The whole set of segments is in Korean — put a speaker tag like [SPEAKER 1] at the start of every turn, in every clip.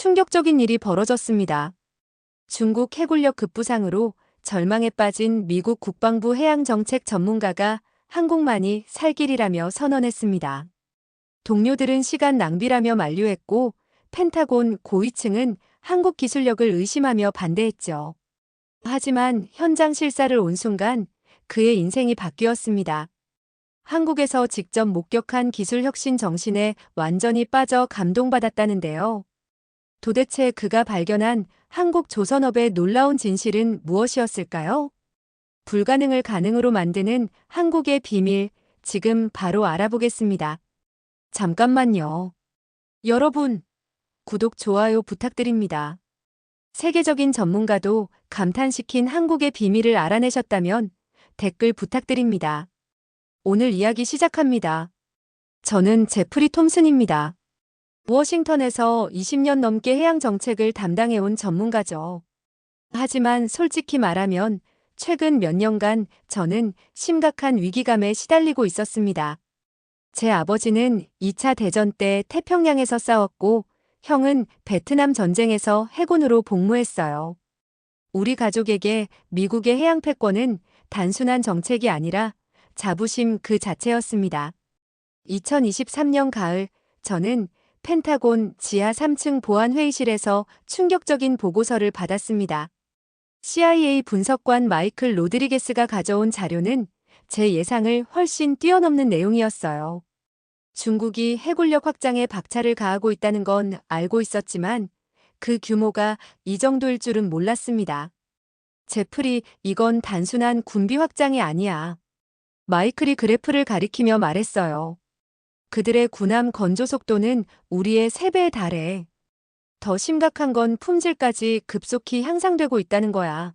[SPEAKER 1] 충격적인 일이 벌어졌습니다. 중국 해군력 급부상으로 절망에 빠진 미국 국방부 해양정책 전문가가 한국만이 살 길이라며 선언했습니다. 동료들은 시간 낭비라며 만류했고 펜타곤 고위층은 한국 기술력을 의심하며 반대했죠. 하지만 현장 실사를 온 순간 그의 인생이 바뀌었습니다. 한국에서 직접 목격한 기술 혁신 정신에 완전히 빠져 감동받았다는데요. 도대체 그가 발견한 한국 조선업의 놀라운 진실은 무엇이었을까요? 불가능을 가능으로 만드는 한국의 비밀, 지금 바로 알아보겠습니다. 잠깐만요. 여러분, 구독, 좋아요 부탁드립니다. 세계적인 전문가도 감탄시킨 한국의 비밀을 알아내셨다면 댓글 부탁드립니다. 오늘 이야기 시작합니다. 저는 제프리 톰슨입니다. 워싱턴에서 20년 넘게 해양 정책을 담당해온 전문가죠. 하지만 솔직히 말하면 최근 몇 년간 저는 심각한 위기감에 시달리고 있었습니다. 제 아버지는 2차 대전 때 태평양에서 싸웠고 형은 베트남 전쟁에서 해군으로 복무했어요. 우리 가족에게 미국의 해양 패권은 단순한 정책이 아니라 자부심 그 자체였습니다. 2023년 가을, 저는 펜타곤 지하 3층 보안회의실에서 충격적인 보고서를 받았습니다. CIA 분석관 마이클 로드리게스가 가져온 자료는 제 예상을 훨씬 뛰어넘는 내용이었어요. 중국이 해군력 확장에 박차를 가하고 있다는 건 알고 있었지만 그 규모가 이 정도일 줄은 몰랐습니다. 제프리, 이건 단순한 군비 확장이 아니야. 마이클이 그래프를 가리키며 말했어요. 그들의 군함 건조 속도는 우리의 3배에 달해. 더 심각한 건 품질까지 급속히 향상되고 있다는 거야.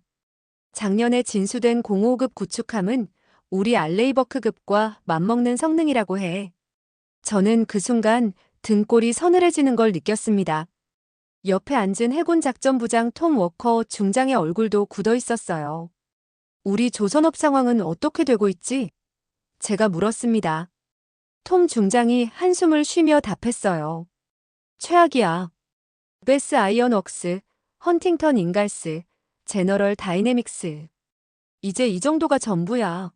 [SPEAKER 1] 작년에 진수된 05급 구축함은 우리 알레이버크급과 맞먹는 성능이라고 해. 저는 그 순간 등골이 서늘해지는 걸 느꼈습니다. 옆에 앉은 해군 작전부장 톰 워커 중장의 얼굴도 굳어 있었어요. 우리 조선업 상황은 어떻게 되고 있지? 제가 물었습니다. 톰 중장이 한숨을 쉬며 답했어요. 최악이야. 베스 아이언웍스, 헌팅턴 인갈스, 제너럴 다이내믹스. 이제 이 정도가 전부야.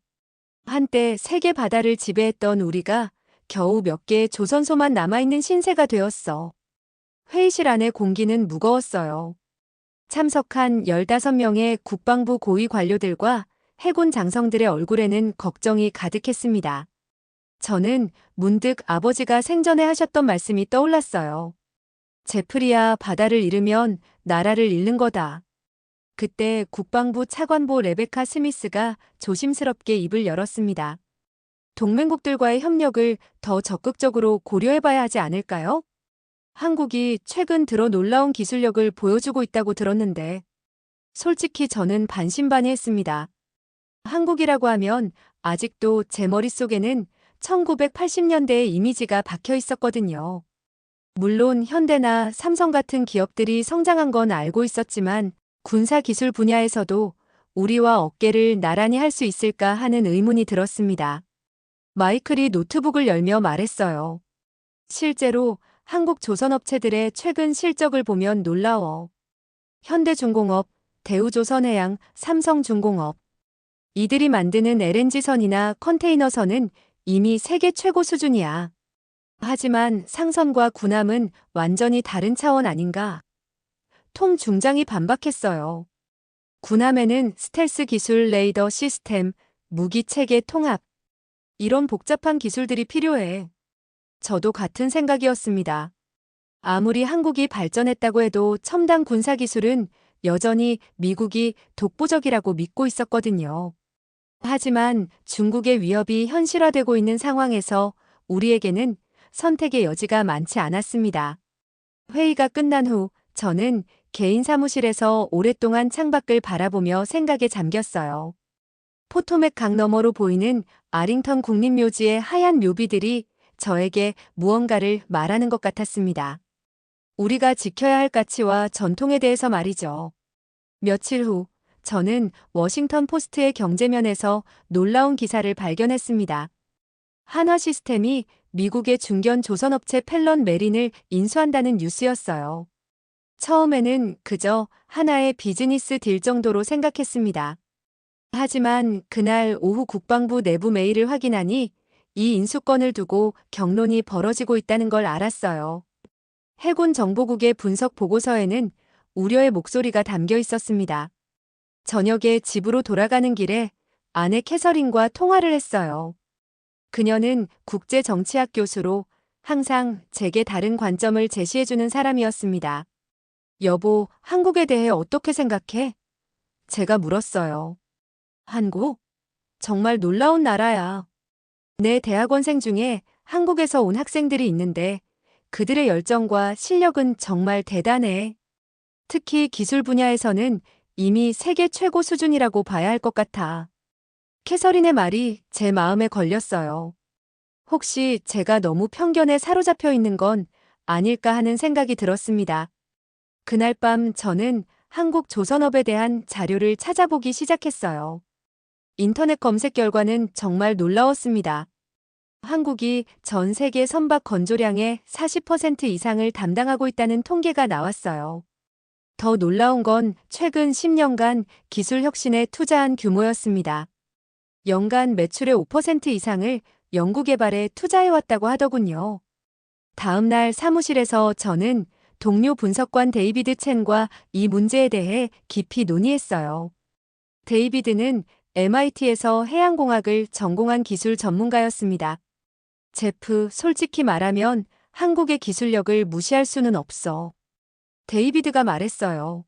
[SPEAKER 1] 한때 세계 바다를 지배했던 우리가 겨우 몇 개의 조선소만 남아있는 신세가 되었어. 회의실 안의 공기는 무거웠어요. 참석한 15명의 국방부 고위 관료들과 해군 장성들의 얼굴에는 걱정이 가득했습니다. 저는 문득 아버지가 생전에 하셨던 말씀이 떠올랐어요. 제프리야, 바다를 잃으면 나라를 잃는 거다. 그때 국방부 차관보 레베카 스미스가 조심스럽게 입을 열었습니다. 동맹국들과의 협력을 더 적극적으로 고려해봐야 하지 않을까요? 한국이 최근 들어 놀라운 기술력을 보여주고 있다고 들었는데 솔직히 저는 반신반의했습니다. 한국이라고 하면 아직도 제 머릿속에는 1980년대의 이미지가 박혀 있었거든요. 물론 현대나 삼성 같은 기업들이 성장한 건 알고 있었지만 군사기술 분야에서도 우리와 어깨를 나란히 할 수 있을까 하는 의문이 들었습니다. 마이클이 노트북을 열며 말했어요. 실제로 한국 조선업체들의 최근 실적을 보면 놀라워. 현대중공업, 대우조선해양, 삼성중공업. 이들이 만드는 LNG선이나 컨테이너선은 이미 세계 최고 수준이야. 하지만 상선과 군함은 완전히 다른 차원 아닌가? 톰 중장이 반박했어요. 군함에는 스텔스 기술, 레이더 시스템, 무기 체계 통합. 이런 복잡한 기술들이 필요해. 저도 같은 생각이었습니다. 아무리 한국이 발전했다고 해도 첨단 군사기술은 여전히 미국이 독보적이라고 믿고 있었거든요. 하지만 중국의 위협이 현실화되고 있는 상황에서 우리에게는 선택의 여지가 많지 않았습니다. 회의가 끝난 후 저는 개인 사무실에서 오랫동안 창밖을 바라보며 생각에 잠겼어요. 포토맥 강 너머로 보이는 아링턴 국립묘지의 하얀 묘비들이 저에게 무언가를 말하는 것 같았습니다. 우리가 지켜야 할 가치와 전통에 대해서 말이죠. 며칠 후 저는 워싱턴 포스트의 경제면에서 놀라운 기사를 발견했습니다. 한화 시스템이 미국의 중견 조선업체 펠런 메린을 인수한다는 뉴스였어요. 처음에는 그저 하나의 비즈니스 딜 정도로 생각했습니다. 하지만 그날 오후 국방부 내부 메일을 확인하니 이 인수권을 두고 격론이 벌어지고 있다는 걸 알았어요. 해군 정보국의 분석 보고서에는 우려의 목소리가 담겨 있었습니다. 저녁에 집으로 돌아가는 길에 아내 캐서린과 통화를 했어요. 그녀는 국제정치학 교수로 항상 제게 다른 관점을 제시해주는 사람이었습니다. 여보, 한국에 대해 어떻게 생각해? 제가 물었어요. 한국? 정말 놀라운 나라야. 내 대학원생 중에 한국에서 온 학생들이 있는데 그들의 열정과 실력은 정말 대단해. 특히 기술 분야에서는 이미 세계 최고 수준이라고 봐야 할 것 같아. 캐서린의 말이 제 마음에 걸렸어요. 혹시 제가 너무 편견에 사로잡혀 있는 건 아닐까 하는 생각이 들었습니다. 그날 밤 저는 한국 조선업에 대한 자료를 찾아보기 시작했어요. 인터넷 검색 결과는 정말 놀라웠습니다. 한국이 전 세계 선박 건조량의 40% 이상을 담당하고 있다는 통계가 나왔어요. 더 놀라운 건 최근 10년간 기술 혁신에 투자한 규모였습니다. 연간 매출의 5% 이상을 연구개발에 투자해왔다고 하더군요. 다음 날 사무실에서 저는 동료 분석관 데이비드 첸과 이 문제에 대해 깊이 논의했어요. 데이비드는 MIT에서 해양공학을 전공한 기술 전문가였습니다. 제프, 솔직히 말하면 한국의 기술력을 무시할 수는 없어. 데이비드가 말했어요.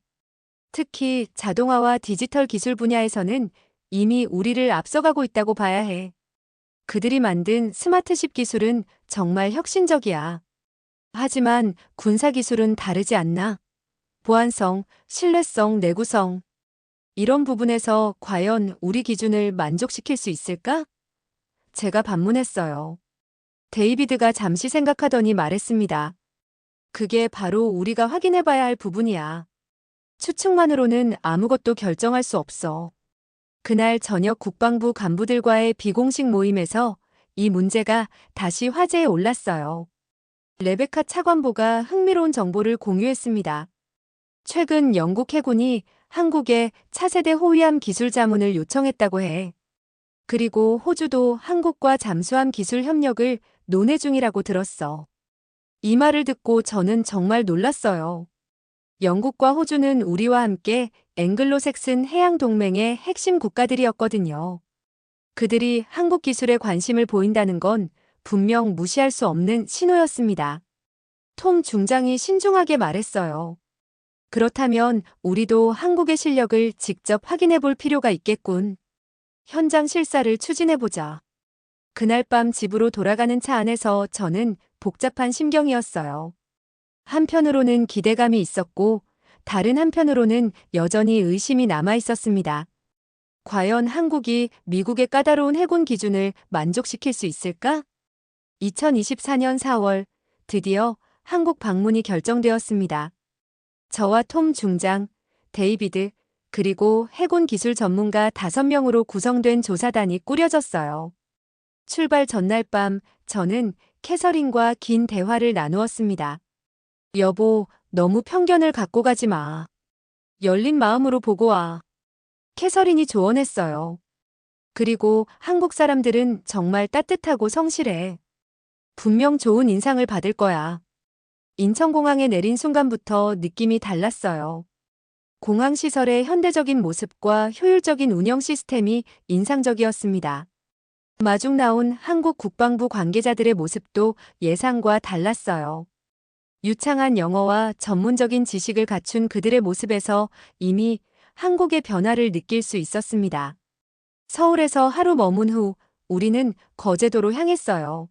[SPEAKER 1] 특히 자동화와 디지털 기술 분야에서는 이미 우리를 앞서가고 있다고 봐야 해. 그들이 만든 스마트십 기술은 정말 혁신적이야. 하지만 군사 기술은 다르지 않나? 보안성, 신뢰성, 내구성. 이런 부분에서 과연 우리 기준을 만족시킬 수 있을까? 제가 반문했어요. 데이비드가 잠시 생각하더니 말했습니다. 그게 바로 우리가 확인해봐야 할 부분이야. 추측만으로는 아무것도 결정할 수 없어. 그날 저녁 국방부 간부들과의 비공식 모임에서 이 문제가 다시 화제에 올랐어요. 레베카 차관보가 흥미로운 정보를 공유했습니다. 최근 영국 해군이 한국에 차세대 호위함 기술 자문을 요청했다고 해. 그리고 호주도 한국과 잠수함 기술 협력을 논의 중이라고 들었어. 이 말을 듣고 저는 정말 놀랐어요. 영국과 호주는 우리와 함께 앵글로색슨 해양 동맹의 핵심 국가들이었거든요. 그들이 한국 기술에 관심을 보인다는 건 분명 무시할 수 없는 신호였습니다. 톰 중장이 신중하게 말했어요. 그렇다면 우리도 한국의 실력을 직접 확인해 볼 필요가 있겠군. 현장 실사를 추진해 보자. 그날 밤 집으로 돌아가는 차 안에서 저는 복잡한 심경이었어요. 한편으로는 기대감이 있었고 다른 한편으로는 여전히 의심이 남아 있었습니다. 과연 한국이 미국의 까다로운 해군 기준을 만족시킬 수 있을까? 2024년 4월 드디어 한국 방문이 결정되었습니다. 저와 톰 중장, 데이비드, 그리고 해군 기술 전문가 5명으로 구성된 조사단이 꾸려졌어요. 출발 전날 밤 저는 캐서린과 긴 대화를 나누었습니다. 여보, 너무 편견을 갖고 가지 마. 열린 마음으로 보고 와. 캐서린이 조언했어요. 그리고 한국 사람들은 정말 따뜻하고 성실해. 분명 좋은 인상을 받을 거야. 인천공항에 내린 순간부터 느낌이 달랐어요. 공항 시설의 현대적인 모습과 효율적인 운영 시스템이 인상적이었습니다. 마중 나온 한국 국방부 관계자들의 모습도 예상과 달랐어요. 유창한 영어와 전문적인 지식을 갖춘 그들의 모습에서 이미 한국의 변화를 느낄 수 있었습니다. 서울에서 하루 머문 후 우리는 거제도로 향했어요.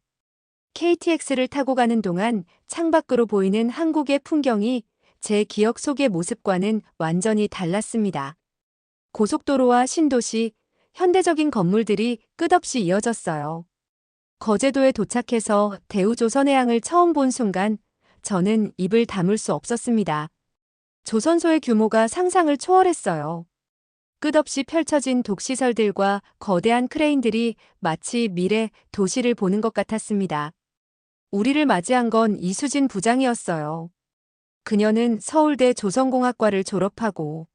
[SPEAKER 1] KTX를 타고 가는 동안 창밖으로 보이는 한국의 풍경이 제 기억 속의 모습과는 완전히 달랐습니다. 고속도로와 신도시, 현대적인 건물들이 끝없이 이어졌어요. 거제도에 도착해서 대우조선해양을 처음 본 순간 저는 입을 다물 수 없었습니다. 조선소의 규모가 상상을 초월했어요. 끝없이 펼쳐진 독시설들과 거대한 크레인들이 마치 미래 도시를 보는 것 같았습니다. 우리를 맞이한 건 이수진 부장이었어요. 그녀는 서울대 조선공학과를 졸업하고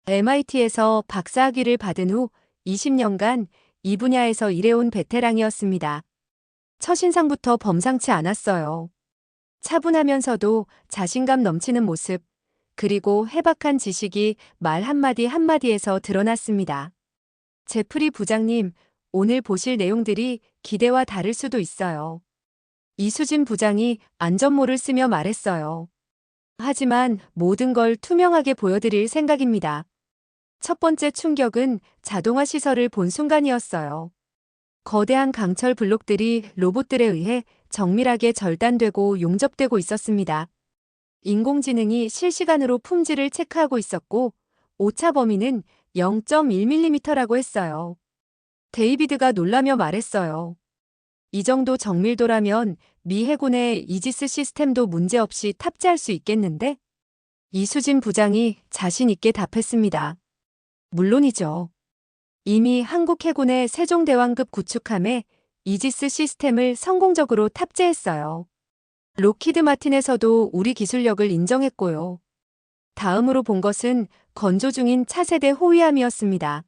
[SPEAKER 1] MIT에서 박사학위를 받은 후 20년간 이 분야에서 일해온 베테랑이었습니다. 첫인상부터 범상치 않았어요. 차분하면서도 자신감 넘치는 모습, 그리고 해박한 지식이 말 한마디 한마디에서 드러났습니다. 제프리 부장님, 오늘 보실 내용들이 기대와 다를 수도 있어요. 이수진 부장이 안전모를 쓰며 말했어요. 하지만 모든 걸 투명하게 보여드릴 생각입니다. 첫 번째 충격은 자동화 시설을 본 순간이었어요. 거대한 강철 블록들이 로봇들에 의해 정밀하게 절단되고 용접되고 있었습니다. 인공지능이 실시간으로 품질을 체크하고 있었고, 오차 범위는 0.1mm라고 했어요. 데이비드가 놀라며 말했어요. 이 정도 정밀도라면 미 해군의 이지스 시스템도 문제없이 탑재할 수 있겠는데? 이수진 부장이 자신 있게 답했습니다. 물론이죠. 이미 한국 해군의 세종대왕급 구축함에 이지스 시스템을 성공적으로 탑재했어요. 록히드 마틴에서도 우리 기술력을 인정했고요. 다음으로 본 것은 건조 중인 차세대 호위함이었습니다.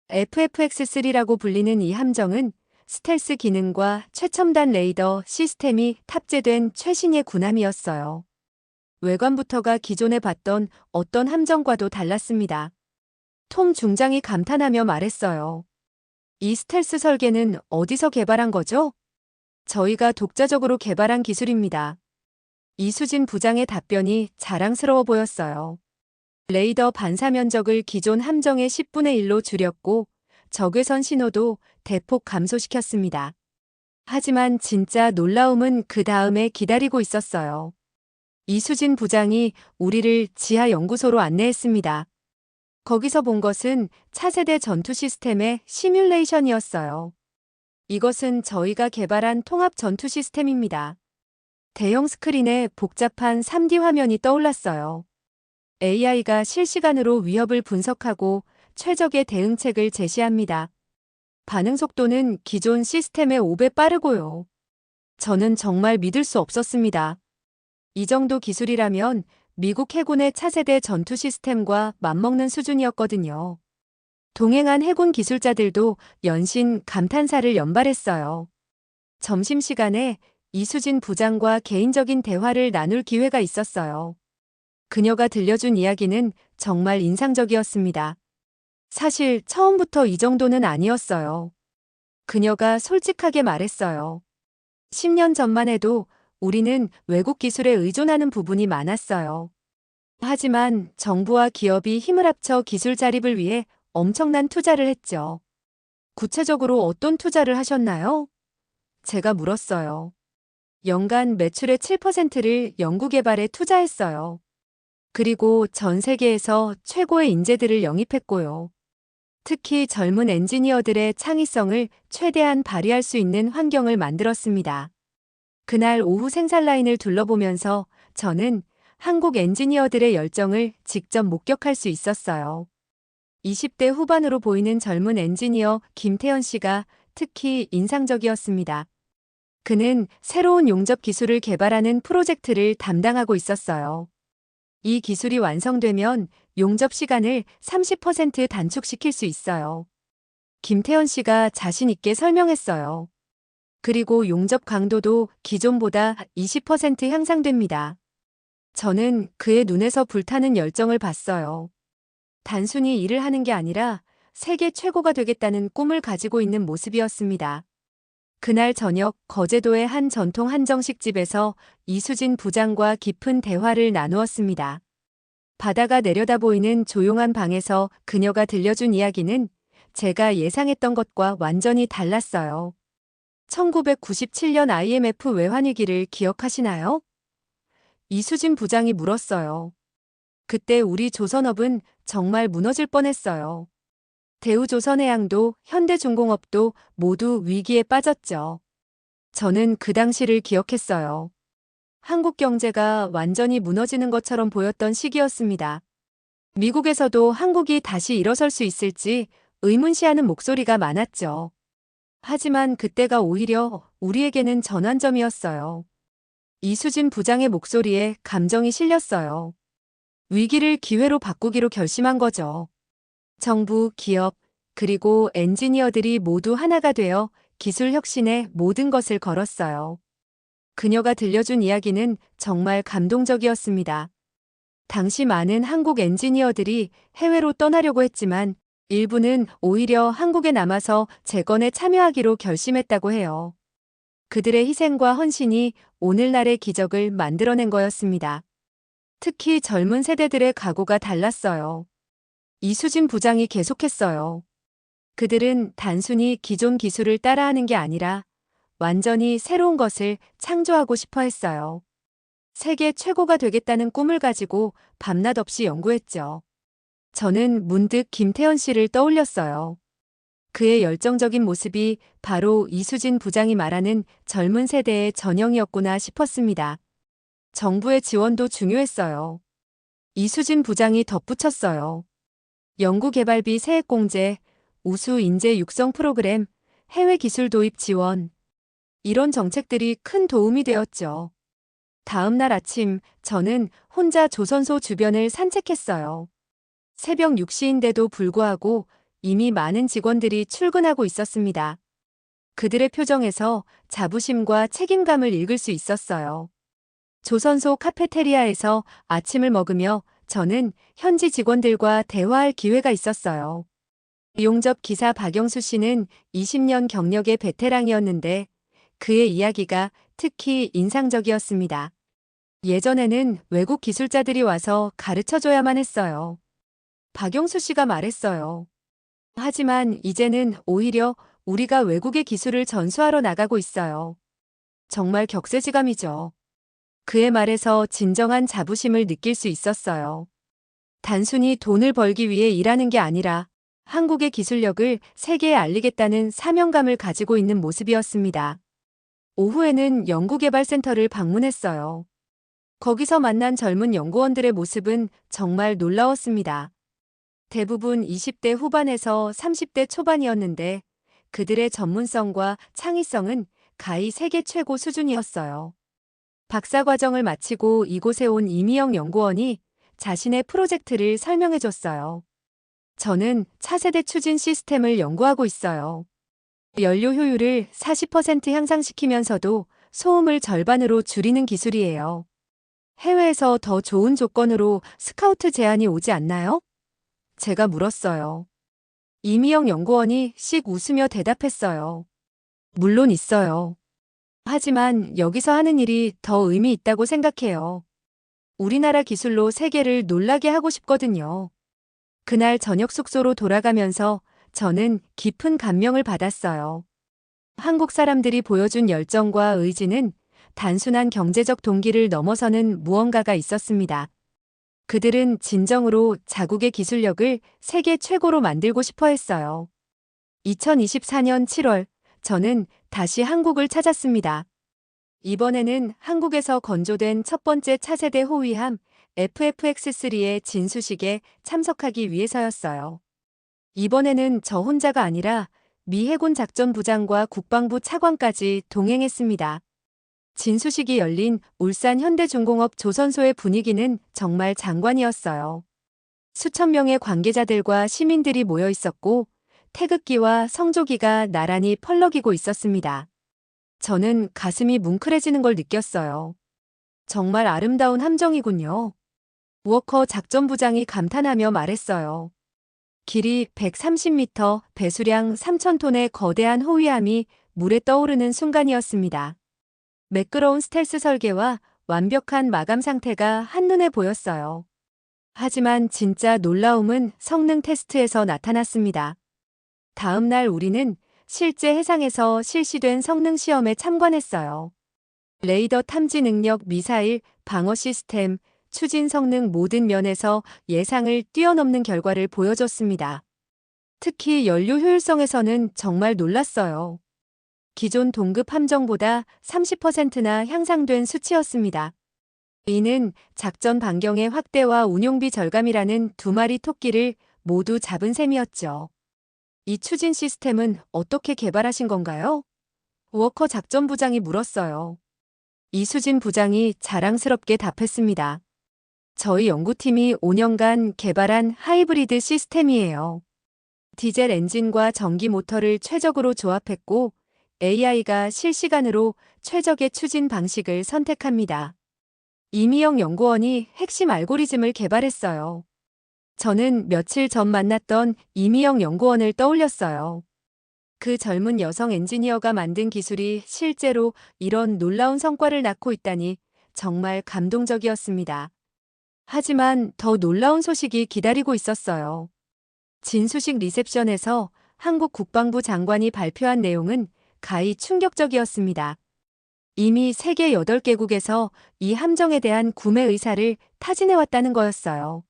[SPEAKER 1] FFX-3라고 불리는 이 함정은 스텔스 기능과 최첨단 레이더 시스템이 탑재된 최신의 군함이었어요. 외관부터가 기존에 봤던 어떤 함정과도 달랐습니다. 톰 중장이 감탄하며 말했어요. 이 스텔스 설계는 어디서 개발한 거죠? 저희가 독자적으로 개발한 기술입니다. 이수진 부장의 답변이 자랑스러워 보였어요. 레이더 반사 면적을 기존 함정의 10분의 1로 줄였고 적외선 신호도 대폭 감소시켰습니다. 하지만 진짜 놀라움은 그 다음에 기다리고 있었어요. 이수진 부장이 우리를 지하 연구소로 안내했습니다. 거기서 본 것은 차세대 전투 시스템의 시뮬레이션이었어요. 이것은 저희가 개발한 통합 전투 시스템입니다. 대형 스크린에 복잡한 3D 화면이 떠올랐어요. AI가 실시간으로 위협을 분석하고 최적의 대응책을 제시합니다. 반응 속도는 기존 시스템의 5배 빠르고요. 저는 정말 믿을 수 없었습니다. 이 정도 기술이라면 미국 해군의 차세대 전투 시스템과 맞먹는 수준이었거든요. 동행한 해군 기술자들도 연신 감탄사를 연발했어요. 점심시간에 이수진 부장과 개인적인 대화를 나눌 기회가 있었어요. 그녀가 들려준 이야기는 정말 인상적이었습니다. 사실 처음부터 이 정도는 아니었어요. 그녀가 솔직하게 말했어요. 10년 전만 해도 우리는 외국 기술에 의존하는 부분이 많았어요. 하지만 정부와 기업이 힘을 합쳐 기술 자립을 위해 엄청난 투자를 했죠. 구체적으로 어떤 투자를 하셨나요? 제가 물었어요. 연간 매출의 7%를 연구개발에 투자했어요. 그리고 전 세계에서 최고의 인재들을 영입했고요. 특히 젊은 엔지니어들의 창의성을 최대한 발휘할 수 있는 환경을 만들었습니다. 그날 오후 생산 라인을 둘러보면서 저는 한국 엔지니어들의 열정을 직접 목격할 수 있었어요. 20대 후반으로 보이는 젊은 엔지니어 김태현 씨가 특히 인상적이었습니다. 그는 새로운 용접 기술을 개발하는 프로젝트를 담당하고 있었어요. 이 기술이 완성되면 용접 시간을 30% 단축시킬 수 있어요. 김태현 씨가 자신 있게 설명했어요. 그리고 용접 강도도 기존보다 20% 향상됩니다. 저는 그의 눈에서 불타는 열정을 봤어요. 단순히 일을 하는 게 아니라 세계 최고가 되겠다는 꿈을 가지고 있는 모습이었습니다. 그날 저녁 거제도의 한 전통 한정식집에서 이수진 부장과 깊은 대화를 나누었습니다. 바다가 내려다 보이는 조용한 방에서 그녀가 들려준 이야기는 제가 예상했던 것과 완전히 달랐어요. 1997년 IMF 외환위기를 기억하시나요? 이수진 부장이 물었어요. 그때 우리 조선업은 정말 무너질 뻔했어요. 대우조선해양도 현대중공업도 모두 위기에 빠졌죠. 저는 그 당시를 기억했어요. 한국 경제가 완전히 무너지는 것처럼 보였던 시기였습니다. 미국에서도 한국이 다시 일어설 수 있을지 의문시하는 목소리가 많았죠. 하지만 그때가 오히려 우리에게는 전환점이었어요. 이수진 부장의 목소리에 감정이 실렸어요. 위기를 기회로 바꾸기로 결심한 거죠. 정부, 기업, 그리고 엔지니어들이 모두 하나가 되어 기술 혁신에 모든 것을 걸었어요. 그녀가 들려준 이야기는 정말 감동적이었습니다. 당시 많은 한국 엔지니어들이 해외로 떠나려고 했지만 일부는 오히려 한국에 남아서 재건에 참여하기로 결심했다고 해요. 그들의 희생과 헌신이 오늘날의 기적을 만들어낸 거였습니다. 특히 젊은 세대들의 각오가 달랐어요. 이수진 부장이 계속했어요. 그들은 단순히 기존 기술을 따라하는 게 아니라 완전히 새로운 것을 창조하고 싶어 했어요. 세계 최고가 되겠다는 꿈을 가지고 밤낮 없이 연구했죠. 저는 문득 김태현 씨를 떠올렸어요. 그의 열정적인 모습이 바로 이수진 부장이 말하는 젊은 세대의 전형이었구나 싶었습니다. 정부의 지원도 중요했어요. 이수진 부장이 덧붙였어요. 연구개발비 세액공제, 우수 인재 육성 프로그램, 해외 기술 도입 지원. 이런 정책들이 큰 도움이 되었죠. 다음 날 아침, 저는 혼자 조선소 주변을 산책했어요. 새벽 6시인데도 불구하고 이미 많은 직원들이 출근하고 있었습니다. 그들의 표정에서 자부심과 책임감을 읽을 수 있었어요. 조선소 카페테리아에서 아침을 먹으며 저는 현지 직원들과 대화할 기회가 있었어요. 용접 기사 박영수 씨는 20년 경력의 베테랑이었는데 그의 이야기가 특히 인상적이었습니다. 예전에는 외국 기술자들이 와서 가르쳐줘야만 했어요. 박영수 씨가 말했어요. 하지만 이제는 오히려 우리가 외국의 기술을 전수하러 나가고 있어요. 정말 격세지감이죠. 그의 말에서 진정한 자부심을 느낄 수 있었어요. 단순히 돈을 벌기 위해 일하는 게 아니라 한국의 기술력을 세계에 알리겠다는 사명감을 가지고 있는 모습이었습니다. 오후에는 연구개발센터를 방문했어요. 거기서 만난 젊은 연구원들의 모습은 정말 놀라웠습니다. 대부분 20대 후반에서 30대 초반이었는데 그들의 전문성과 창의성은 가히 세계 최고 수준이었어요. 박사과정을 마치고 이곳에 온 이미영 연구원이 자신의 프로젝트를 설명해 줬어요. 저는 차세대 추진 시스템을 연구하고 있어요. 연료 효율을 40% 향상시키면서도 소음을 절반으로 줄이는 기술이에요. 해외에서 더 좋은 조건으로 스카우트 제안이 오지 않나요? 제가 물었어요. 이미영 연구원이 씩 웃으며 대답했어요. 물론 있어요. 하지만 여기서 하는 일이 더 의미 있다고 생각해요. 우리나라 기술로 세계를 놀라게 하고 싶거든요. 그날 저녁 숙소로 돌아가면서 저는 깊은 감명을 받았어요. 한국 사람들이 보여준 열정과 의지는 단순한 경제적 동기를 넘어서는 무언가가 있었습니다. 그들은 진정으로 자국의 기술력을 세계 최고로 만들고 싶어 했어요. 2024년 7월, 저는 다시 한국을 찾았습니다. 이번에는 한국에서 건조된 첫 번째 차세대 호위함 FFX3의 진수식에 참석하기 위해서였어요. 이번에는 저 혼자가 아니라 미 해군 작전부장과 국방부 차관까지 동행했습니다. 진수식이 열린 울산 현대중공업 조선소의 분위기는 정말 장관이었어요. 수천 명의 관계자들과 시민들이 모여 있었고 태극기와 성조기가 나란히 펄럭이고 있었습니다. 저는 가슴이 뭉클해지는 걸 느꼈어요. 정말 아름다운 함정이군요. 워커 작전부장이 감탄하며 말했어요. 길이 130m, 배수량 3,000톤의 거대한 호위함이 물에 떠오르는 순간이었습니다. 매끄러운 스텔스 설계와 완벽한 마감 상태가 한눈에 보였어요. 하지만 진짜 놀라움은 성능 테스트에서 나타났습니다. 다음 날 우리는 실제 해상에서 실시된 성능 시험에 참관했어요. 레이더 탐지 능력, 미사일, 방어 시스템, 추진 성능 모든 면에서 예상을 뛰어넘는 결과를 보여줬습니다. 특히 연료 효율성에서는 정말 놀랐어요. 기존 동급 함정보다 30%나 향상된 수치였습니다. 이는 작전 반경의 확대와 운용비 절감이라는 두 마리 토끼를 모두 잡은 셈이었죠. 이 추진 시스템은 어떻게 개발하신 건가요? 워커 작전부장이 물었어요. 이수진 부장이 자랑스럽게 답했습니다. 저희 연구팀이 5년간 개발한 하이브리드 시스템이에요. 디젤 엔진과 전기 모터를 최적으로 조합했고 AI가 실시간으로 최적의 추진 방식을 선택합니다. 이미영 연구원이 핵심 알고리즘을 개발했어요. 저는 며칠 전 만났던 이미영 연구원을 떠올렸어요. 그 젊은 여성 엔지니어가 만든 기술이 실제로 이런 놀라운 성과를 낳고 있다니 정말 감동적이었습니다. 하지만 더 놀라운 소식이 기다리고 있었어요. 진수식 리셉션에서 한국 국방부 장관이 발표한 내용은 가히 충격적이었습니다. 이미 세계 8개국에서 이 함정에 대한 구매 의사를 타진해왔다는 거였어요.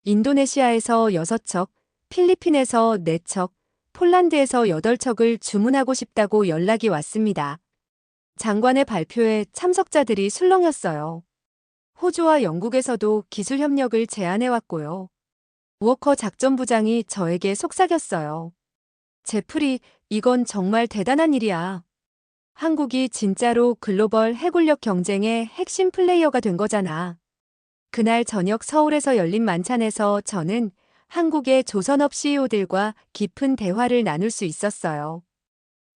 [SPEAKER 1] 인도네시아에서 6척, 필리핀에서 4척, 폴란드에서 8척을 주문하고 싶다고 연락이 왔습니다. 장관의 발표에 참석자들이 술렁였어요. 호주와 영국에서도 기술 협력을 제안해왔고요. 우워커 작전부장이 저에게 속삭였어요. 제프리, 이건 정말 대단한 일이야. 한국이 진짜로 글로벌 해군력 경쟁의 핵심 플레이어가 된 거잖아. 그날 저녁 서울에서 열린 만찬에서 저는 한국의 조선업 CEO들과 깊은 대화를 나눌 수 있었어요.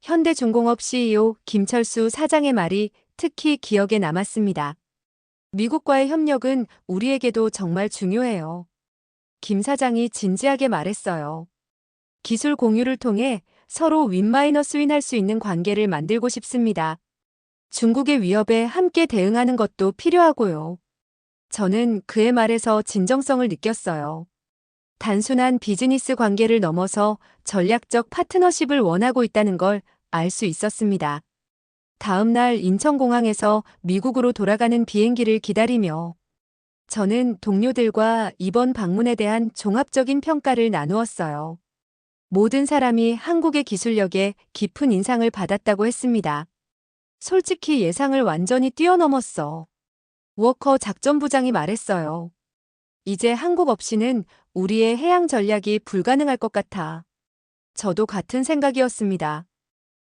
[SPEAKER 1] 현대중공업 CEO 김철수 사장의 말이 특히 기억에 남았습니다. 미국과의 협력은 우리에게도 정말 중요해요. 김 사장이 진지하게 말했어요. 기술 공유를 통해 서로 윈-윈 할 수 있는 관계를 만들고 싶습니다. 중국의 위협에 함께 대응하는 것도 필요하고요. 저는 그의 말에서 진정성을 느꼈어요. 단순한 비즈니스 관계를 넘어서 전략적 파트너십을 원하고 있다는 걸 알 수 있었습니다. 다음 날 인천공항에서 미국으로 돌아가는 비행기를 기다리며 저는 동료들과 이번 방문에 대한 종합적인 평가를 나누었어요. 모든 사람이 한국의 기술력에 깊은 인상을 받았다고 했습니다. 솔직히 예상을 완전히 뛰어넘었어. 워커 작전부장이 말했어요. 이제 한국 없이는 우리의 해양 전략이 불가능할 것 같아. 저도 같은 생각이었습니다.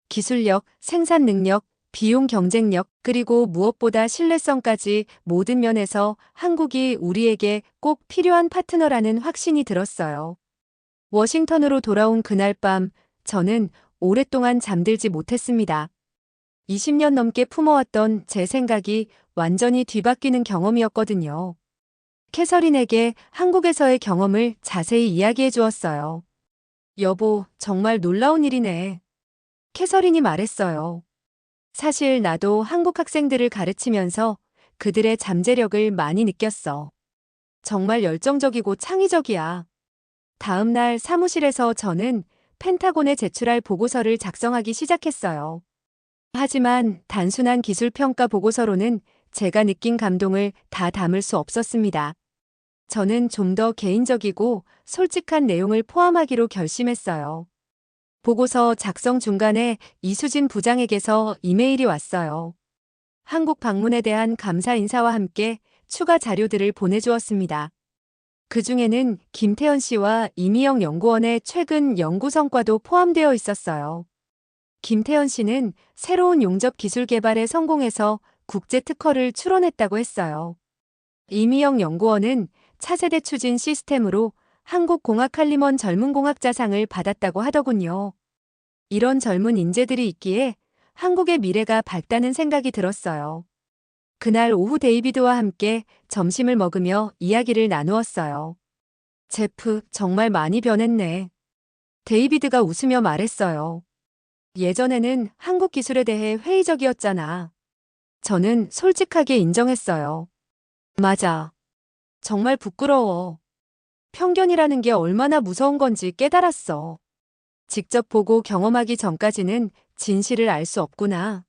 [SPEAKER 1] 기술력, 생산 능력, 비용 경쟁력, 그리고 무엇보다 신뢰성까지 모든 면에서 한국이 우리에게 꼭 필요한 파트너라는 확신이 들었어요. 워싱턴으로 돌아온 그날 밤, 저는 오랫동안 잠들지 못했습니다. 20년 넘게 품어왔던 제 생각이 완전히 뒤바뀌는 경험이었거든요. 캐서린에게 한국에서의 경험을 자세히 이야기해 주었어요. 여보, 정말 놀라운 일이네. 캐서린이 말했어요. 사실 나도 한국 학생들을 가르치면서 그들의 잠재력을 많이 느꼈어. 정말 열정적이고 창의적이야. 다음 날 사무실에서 저는 펜타곤에 제출할 보고서를 작성하기 시작했어요. 하지만 단순한 기술 평가 보고서로는 제가 느낀 감동을 다 담을 수 없었습니다. 저는 좀 더 개인적이고 솔직한 내용을 포함하기로 결심했어요. 보고서 작성 중간에 이수진 부장에게서 이메일이 왔어요. 한국 방문에 대한 감사 인사와 함께 추가 자료들을 보내주었습니다. 그 중에는 김태현 씨와 이미영 연구원의 최근 연구 성과도 포함되어 있었어요. 김태현 씨는 새로운 용접 기술 개발에 성공해서 국제 특허를 출원했다고 했어요. 이미영 연구원은 차세대 추진 시스템으로 한국공학칼림원 젊은공학자상을 받았다고 하더군요. 이런 젊은 인재들이 있기에 한국의 미래가 밝다는 생각이 들었어요. 그날 오후 데이비드와 함께 점심을 먹으며 이야기를 나누었어요. 제프, 정말 많이 변했네. 데이비드가 웃으며 말했어요. 예전에는 한국 기술에 대해 회의적이었잖아. 저는 솔직하게 인정했어요. 맞아. 정말 부끄러워. 편견이라는 게 얼마나 무서운 건지 깨달았어. 직접 보고 경험하기 전까지는 진실을 알 수 없구나.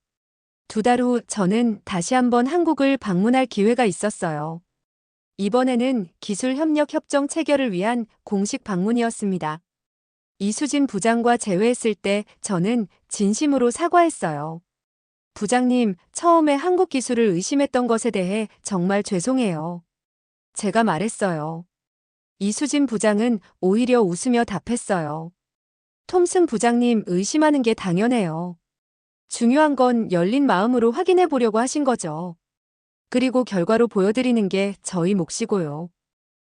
[SPEAKER 1] 2달 후 저는 다시 한번 한국을 방문할 기회가 있었어요. 이번에는 기술협력협정 체결을 위한 공식 방문이었습니다. 이수진 부장과 재회했을 때 저는 진심으로 사과했어요. 부장님, 처음에 한국 기술을 의심했던 것에 대해 정말 죄송해요. 제가 말했어요. 이수진 부장은 오히려 웃으며 답했어요. 톰슨 부장님 의심하는 게 당연해요. 중요한 건 열린 마음으로 확인해 보려고 하신 거죠. 그리고 결과로 보여드리는 게 저희 몫이고요.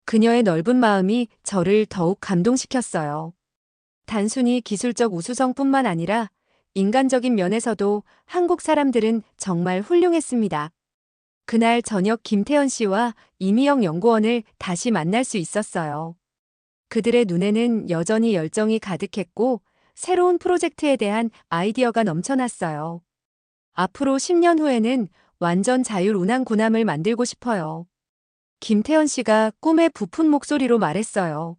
[SPEAKER 1] 그녀의 넓은 마음이 저를 더욱 감동시켰어요. 단순히 기술적 우수성뿐만 아니라 인간적인 면에서도 한국 사람들은 정말 훌륭했습니다. 그날 저녁 김태현 씨와 이미영 연구원을 다시 만날 수 있었어요. 그들의 눈에는 여전히 열정이 가득했고 새로운 프로젝트에 대한 아이디어가 넘쳐났어요. 앞으로 10년 후에는 완전 자율 운항 군함을 만들고 싶어요. 김태현 씨가 꿈에 부푼 목소리로 말했어요.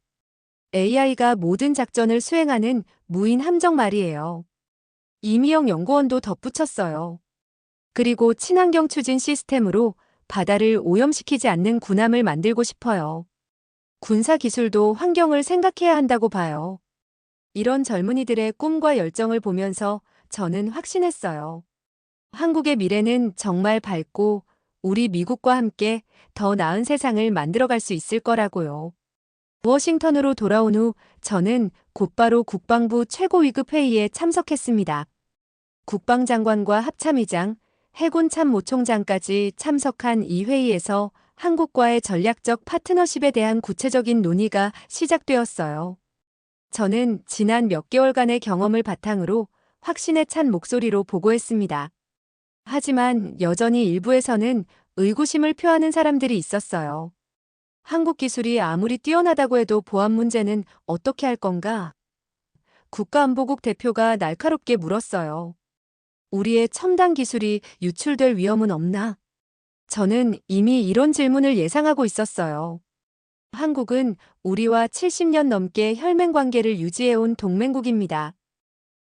[SPEAKER 1] AI가 모든 작전을 수행하는 무인 함정 말이에요. 이미영 연구원도 덧붙였어요. 그리고 친환경 추진 시스템으로 바다를 오염시키지 않는 군함을 만들고 싶어요. 군사 기술도 환경을 생각해야 한다고 봐요. 이런 젊은이들의 꿈과 열정을 보면서 저는 확신했어요. 한국의 미래는 정말 밝고 우리 미국과 함께 더 나은 세상을 만들어갈 수 있을 거라고요. 워싱턴으로 돌아온 후 저는 곧바로 국방부 최고위급 회의에 참석했습니다. 국방장관과 합참의장, 해군 참모총장까지 참석한 이 회의에서 한국과의 전략적 파트너십에 대한 구체적인 논의가 시작되었어요. 저는 지난 몇 개월간의 경험을 바탕으로 확신에 찬 목소리로 보고했습니다. 하지만 여전히 일부에서는 의구심을 표하는 사람들이 있었어요. 한국 기술이 아무리 뛰어나다고 해도 보안 문제는 어떻게 할 건가? 국가안보국 대표가 날카롭게 물었어요. 우리의 첨단 기술이 유출될 위험은 없나? 저는 이미 이런 질문을 예상하고 있었어요. 한국은 우리와 70년 넘게 혈맹 관계를 유지해온 동맹국입니다.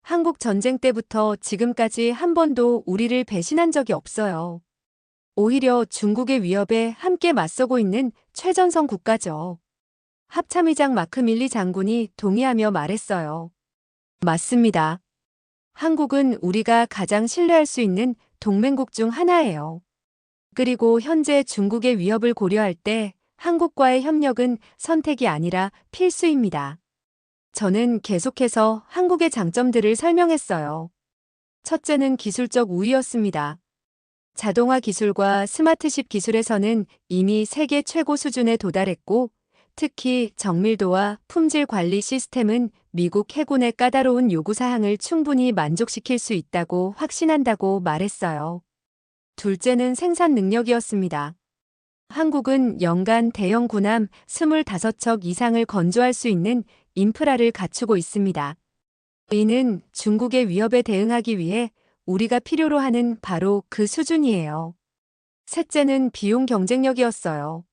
[SPEAKER 1] 한국 전쟁 때부터 지금까지 한 번도 우리를 배신한 적이 없어요. 오히려 중국의 위협에 함께 맞서고 있는 최전선 국가죠. 합참의장 마크 밀리 장군이 동의하며 말했어요. 맞습니다. 한국은 우리가 가장 신뢰할 수 있는 동맹국 중 하나예요. 그리고 현재 중국의 위협을 고려할 때 한국과의 협력은 선택이 아니라 필수입니다. 저는 계속해서 한국의 장점들을 설명했어요. 첫째는 기술적 우위였습니다. 자동화 기술과 스마트십 기술에서는 이미 세계 최고 수준에 도달했고, 특히 정밀도와 품질 관리 시스템은 미국 해군의 까다로운 요구사항을 충분히 만족시킬 수 있다고 확신한다고 말했어요. 둘째는 생산 능력이었습니다. 한국은 연간 대형 군함 25척 이상을 건조할 수 있는 인프라를 갖추고 있습니다. 이는 중국의 위협에 대응하기 위해 우리가 필요로 하는 바로 그 수준이에요. 셋째는 비용 경쟁력이었어요.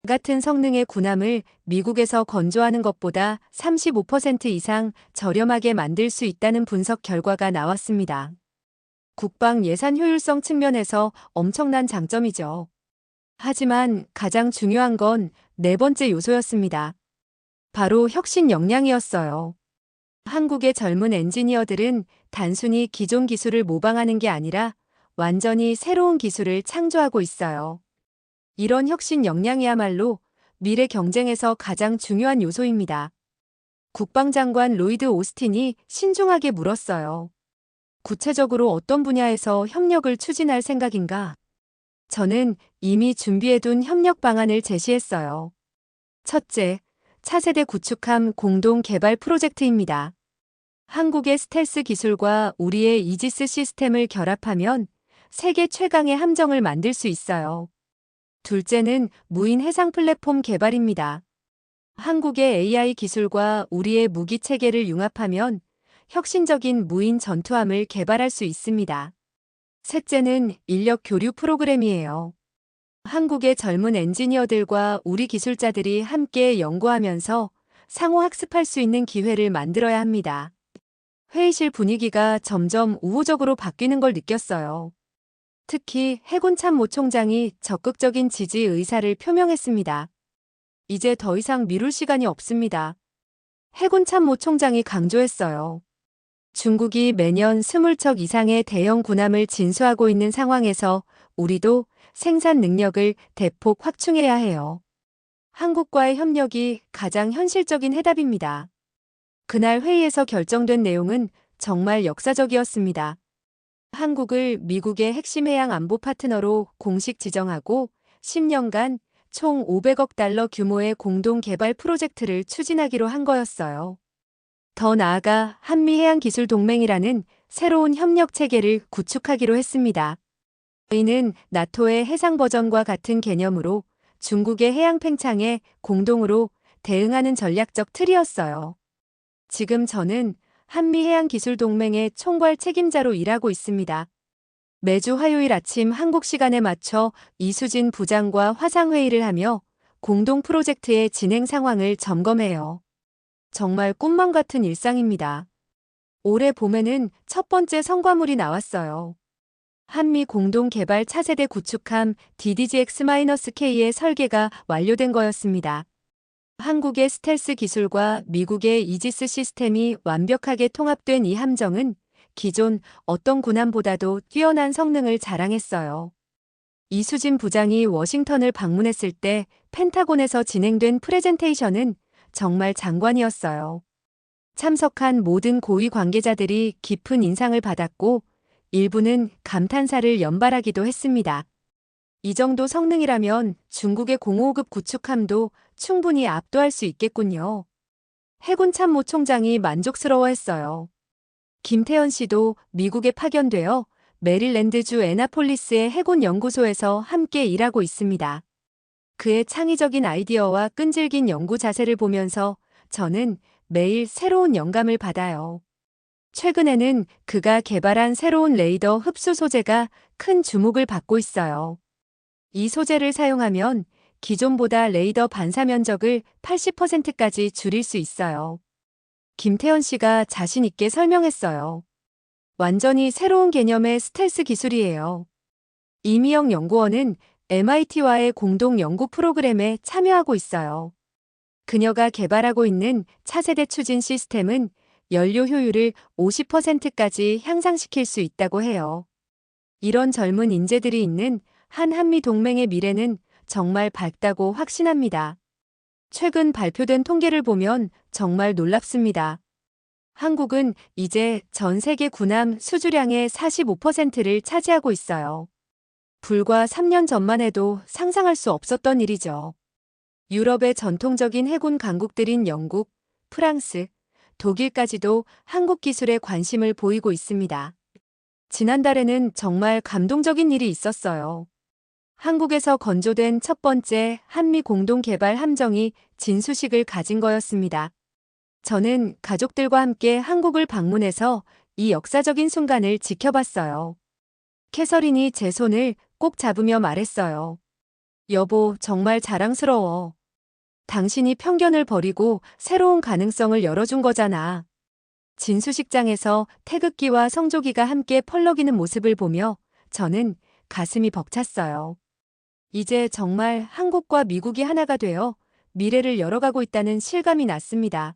[SPEAKER 1] 같은 성능의 군함을 미국에서 건조하는 것보다 35% 이상 저렴하게 만들 수 있다는 분석 결과가 나왔습니다. 국방 예산 효율성 측면에서 엄청난 장점이죠. 하지만 가장 중요한 건 네 번째 요소였습니다. 바로 혁신 역량이었어요. 한국의 젊은 엔지니어들은 단순히 기존 기술을 모방하는 게 아니라 완전히 새로운 기술을 창조하고 있어요. 이런 혁신 역량이야말로 미래 경쟁에서 가장 중요한 요소입니다. 국방장관 로이드 오스틴이 신중하게 물었어요. 구체적으로 어떤 분야에서 협력을 추진할 생각인가? 저는 이미 준비해둔 협력 방안을 제시했어요. 첫째, 차세대 구축함 공동 개발 프로젝트입니다. 한국의 스텔스 기술과 우리의 이지스 시스템을 결합하면 세계 최강의 함정을 만들 수 있어요. 둘째는 무인 해상 플랫폼 개발입니다. 한국의 AI 기술과 우리의 무기 체계를 융합하면 혁신적인 무인 전투함을 개발할 수 있습니다. 셋째는 인력 교류 프로그램이에요. 한국의 젊은 엔지니어들과 우리 기술자들이 함께 연구하면서 상호 학습할 수 있는 기회를 만들어야 합니다. 회의실 분위기가 점점 우호적으로 바뀌는 걸 느꼈어요. 특히 해군 참모총장이 적극적인 지지 의사를 표명했습니다. 이제 더 이상 미룰 시간이 없습니다. 해군 참모총장이 강조했어요. 중국이 매년 20척 이상의 대형 군함을 진수하고 있는 상황에서 우리도 생산 능력을 대폭 확충해야 해요. 한국과의 협력이 가장 현실적인 해답입니다. 그날 회의에서 결정된 내용은 정말 역사적이었습니다. 한국을 미국의 핵심 해양 안보 파트너로 공식 지정하고 10년간 총 500억 달러 규모의 공동 개발 프로젝트를 추진하기로 한 거였어요. 더 나아가 한미해양기술동맹이라는 새로운 협력 체계를 구축하기로 했습니다. 이는 나토의 해상 버전과 같은 개념으로 중국의 해양 팽창에 공동으로 대응하는 전략적 틀이었어요. 지금 저는 한미해양기술동맹의 총괄 책임자로 일하고 있습니다. 매주 화요일 아침 한국 시간에 맞춰 이수진 부장과 화상회의를 하며 공동 프로젝트의 진행 상황을 점검해요. 정말 꿈만 같은 일상입니다. 올해 봄에는 첫 번째 성과물이 나왔어요. 한미 공동 개발 차세대 구축함 DDG-X-K의 설계가 완료된 거였습니다. 한국의 스텔스 기술과 미국의 이지스 시스템이 완벽하게 통합된 이 함정은 기존 어떤 군함보다도 뛰어난 성능을 자랑했어요. 이수진 부장이 워싱턴을 방문했을 때 펜타곤에서 진행된 프레젠테이션은 정말 장관이었어요. 참석한 모든 고위 관계자들이 깊은 인상을 받았고 일부는 감탄사를 연발하기도 했습니다. 이 정도 성능이라면 중국의 055급 구축함도 충분히 압도할 수 있겠군요. 해군 참모 총장이 만족스러워했어요. 김태현 씨도 미국에 파견되어 메릴랜드주 애나폴리스의 해군 연구소에서 함께 일하고 있습니다. 그의 창의적인 아이디어와 끈질긴 연구 자세를 보면서 저는 매일 새로운 영감을 받아요. 최근에는 그가 개발한 새로운 레이더 흡수 소재가 큰 주목을 받고 있어요. 이 소재를 사용하면 기존보다 레이더 반사 면적을 80%까지 줄일 수 있어요. 김태현 씨가 자신 있게 설명했어요. 완전히 새로운 개념의 스텔스 기술이에요. 이미영 연구원은 MIT와의 공동 연구 프로그램에 참여하고 있어요. 그녀가 개발하고 있는 차세대 추진 시스템은 연료 효율을 50%까지 향상시킬 수 있다고 해요. 이런 젊은 인재들이 있는 한미 동맹의 미래는 정말 밝다고 확신합니다. 최근 발표된 통계를 보면 정말 놀랍습니다. 한국은 이제 전 세계 군함 수주량의 45%를 차지하고 있어요. 불과 3년 전만 해도 상상할 수 없었던 일이죠. 유럽의 전통적인 해군 강국들인 영국, 프랑스, 독일까지도 한국 기술에 관심을 보이고 있습니다. 지난달에는 정말 감동적인 일이 있었어요. 한국에서 건조된 첫 번째 한미 공동 개발 함정이 진수식을 가진 거였습니다. 저는 가족들과 함께 한국을 방문해서 이 역사적인 순간을 지켜봤어요. 캐서린이 제 손을 꼭 잡으며 말했어요. 여보, 정말 자랑스러워. 당신이 편견을 버리고 새로운 가능성을 열어준 거잖아. 진수식장에서 태극기와 성조기가 함께 펄럭이는 모습을 보며 저는 가슴이 벅찼어요. 이제 정말 한국과 미국이 하나가 되어 미래를 열어가고 있다는 실감이 났습니다.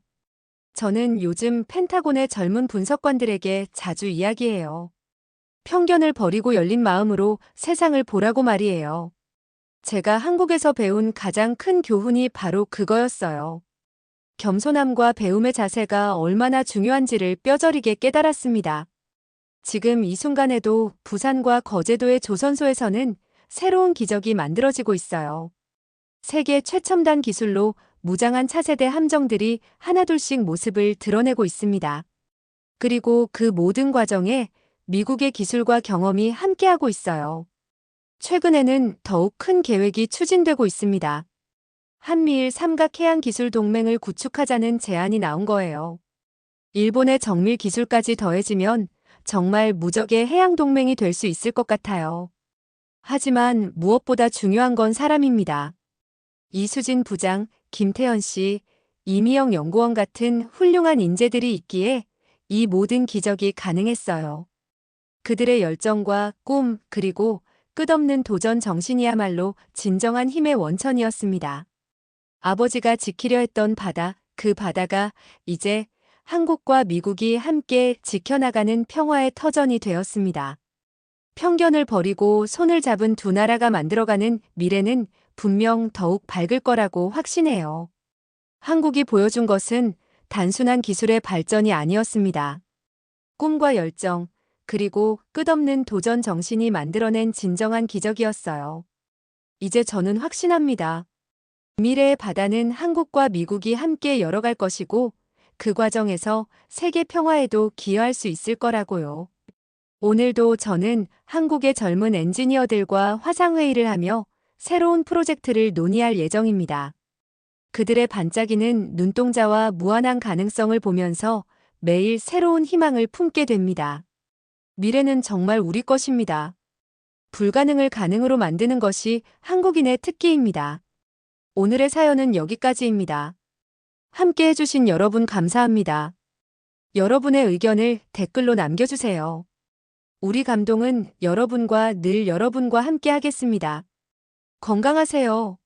[SPEAKER 1] 저는 요즘 펜타곤의 젊은 분석관들에게 자주 이야기해요. 편견을 버리고 열린 마음으로 세상을 보라고 말이에요. 제가 한국에서 배운 가장 큰 교훈이 바로 그거였어요. 겸손함과 배움의 자세가 얼마나 중요한지를 뼈저리게 깨달았습니다. 지금 이 순간에도 부산과 거제도의 조선소에서는 새로운 기적이 만들어지고 있어요. 세계 최첨단 기술로 무장한 차세대 함정들이 하나둘씩 모습을 드러내고 있습니다. 그리고 그 모든 과정에 미국의 기술과 경험이 함께하고 있어요. 최근에는 더욱 큰 계획이 추진되고 있습니다. 한미일 삼각해양기술동맹을 구축하자는 제안이 나온 거예요. 일본의 정밀 기술까지 더해지면 정말 무적의 해양동맹이 될 수 있을 것 같아요. 하지만 무엇보다 중요한 건 사람입니다. 이수진 부장, 김태현 씨, 이미영 연구원 같은 훌륭한 인재들이 있기에 이 모든 기적이 가능했어요. 그들의 열정과 꿈, 그리고 끝없는 도전 정신이야말로 진정한 힘의 원천이었습니다. 아버지가 지키려 했던 바다, 그 바다가 이제 한국과 미국이 함께 지켜나가는 평화의 터전이 되었습니다. 편견을 버리고 손을 잡은 두 나라가 만들어가는 미래는 분명 더욱 밝을 거라고 확신해요. 한국이 보여준 것은 단순한 기술의 발전이 아니었습니다. 꿈과 열정, 그리고 끝없는 도전 정신이 만들어낸 진정한 기적이었어요. 이제 저는 확신합니다. 미래의 바다는 한국과 미국이 함께 열어갈 것이고 그 과정에서 세계 평화에도 기여할 수 있을 거라고요. 오늘도 저는 한국의 젊은 엔지니어들과 화상회의를 하며 새로운 프로젝트를 논의할 예정입니다. 그들의 반짝이는 눈동자와 무한한 가능성을 보면서 매일 새로운 희망을 품게 됩니다. 미래는 정말 우리 것입니다. 불가능을 가능으로 만드는 것이 한국인의 특기입니다. 오늘의 사연은 여기까지입니다. 함께 해주신 여러분 감사합니다. 여러분의 의견을 댓글로 남겨주세요. 우리 감동은 여러분과 늘 여러분과 함께 하겠습니다. 건강하세요.